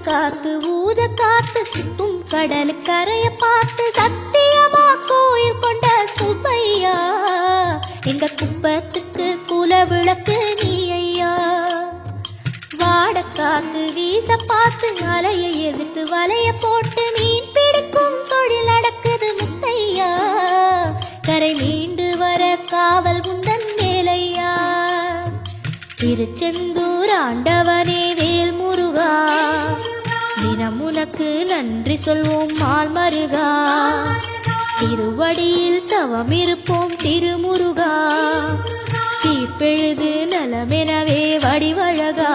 காத்து ஊத காத்து சுத்தும் கடல் கரைய பார்த்து சத்தியமா கோயில் கொண்ட சுப்பையா எங்க குப்பத்துக்கு குல விளக்கு நீ ஐயா. வாட காத்து வீச பார்த்து அலையை எதிர்த்து வலைய போட்டு மீன் பிடிக்கும் தொழில் நடக்குது முத்தையா. கரை மீண்டு வர காவல் குண்டன் வேலையா. திருச்செந்தூர் ஆண்டவனே வேல் முருகா தினம் உனக்கு நன்றி சொல்வோம் மால் மருகா. திருவடியில் தவம் இருப்போம் திருமுருகா. தீப்பெழுது நலமெனவே வடிவழகா.